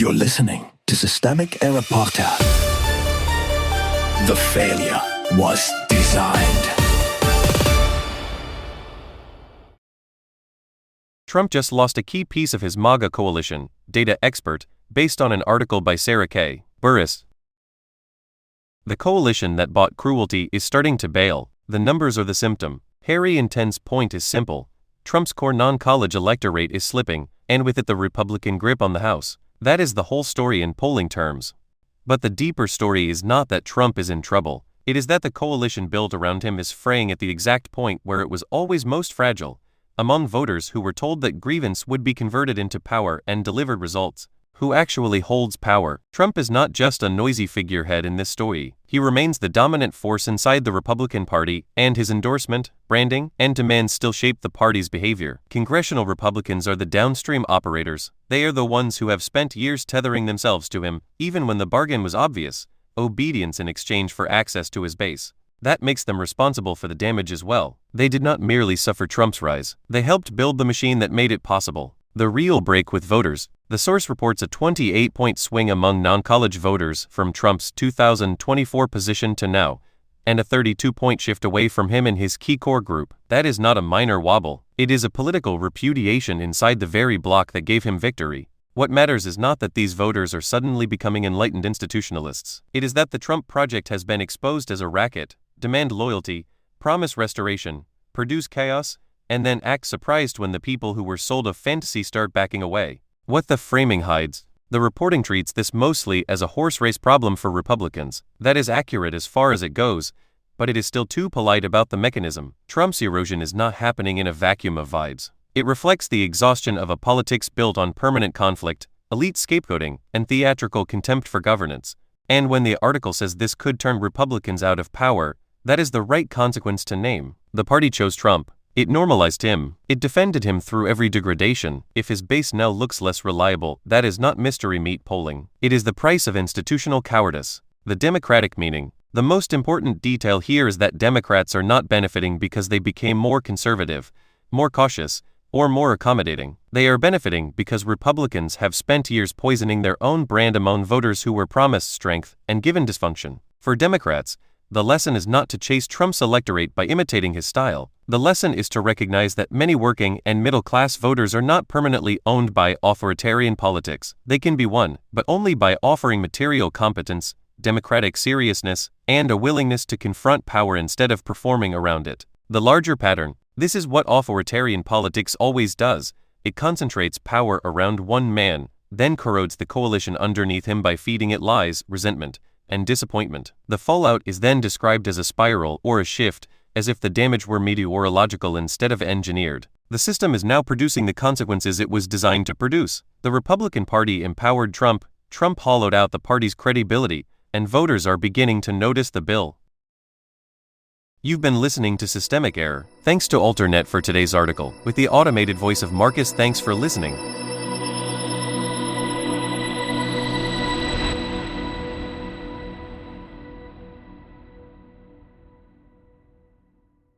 You're listening to Systemic Error Podcast. The failure was designed. Trump just lost a key piece of his MAGA coalition, data expert, based on an article by Sarah K. Burris. The coalition that bought Cruelty is starting to bail. The numbers are the symptom. Harry Enten's point is simple. Trump's core non-college electorate is slipping, and with it the Republican grip on the House. That is the whole story in polling terms. But the deeper story is not that Trump is in trouble. It is that the coalition built around him is fraying at the exact point where it was always most fragile, among voters who were told that grievance would be converted into power and delivered results. Who actually holds power? Trump is not just a noisy figurehead in this story. He remains the dominant force inside the Republican Party, and his endorsement, branding, and demands still shape the party's behavior. Congressional Republicans are the downstream operators. They are the ones who have spent years tethering themselves to him, even when the bargain was obvious: obedience in exchange for access to his base. That makes them responsible for the damage as well. They did not merely suffer Trump's rise. They helped build the machine that made it possible. The real break with voters. The source reports a 28-point swing among non-college voters from Trump's 2024 position to now, and a 32-point shift away from him and his key core group. That is not a minor wobble. It is a political repudiation inside the very bloc that gave him victory. What matters is not that these voters are suddenly becoming enlightened institutionalists. It is that the Trump project has been exposed as a racket, demand loyalty, promise restoration, produce chaos, and then act surprised when the people who were sold a fantasy start backing away. What the framing hides. The reporting treats this mostly as a horse race problem for Republicans. That is accurate as far as it goes, but it is still too polite about the mechanism. Trump's erosion is not happening in a vacuum of vibes. It reflects the exhaustion of a politics built on permanent conflict, elite scapegoating, and theatrical contempt for governance. And when the article says this could turn Republicans out of power, that is the right consequence to name. The party chose Trump. It normalized him. It defended him through every degradation. If his base now looks less reliable, that is not mystery meat polling. It is the price of institutional cowardice. The Democratic meaning. The most important detail here is that Democrats are not benefiting because they became more conservative, more cautious, or more accommodating. They are benefiting because Republicans have spent years poisoning their own brand among voters who were promised strength and given dysfunction. For Democrats, the lesson is not to chase Trump's electorate by imitating his style. The lesson is to recognize that many working and middle-class voters are not permanently owned by authoritarian politics. They can be won, but only by offering material competence, democratic seriousness, and a willingness to confront power instead of performing around it. The larger pattern. This is what authoritarian politics always does. It concentrates power around one man, then corrodes the coalition underneath him by feeding it lies, resentment, and disappointment. The fallout is then described as a spiral or a shift, as if the damage were meteorological instead of engineered. The system is now producing the consequences it was designed to produce. The Republican Party empowered Trump, Trump hollowed out the party's credibility, and voters are beginning to notice the bill. You've been listening to Systemic Error. Thanks to Alternet for today's article, with the automated voice of Marcus. Thanks for listening.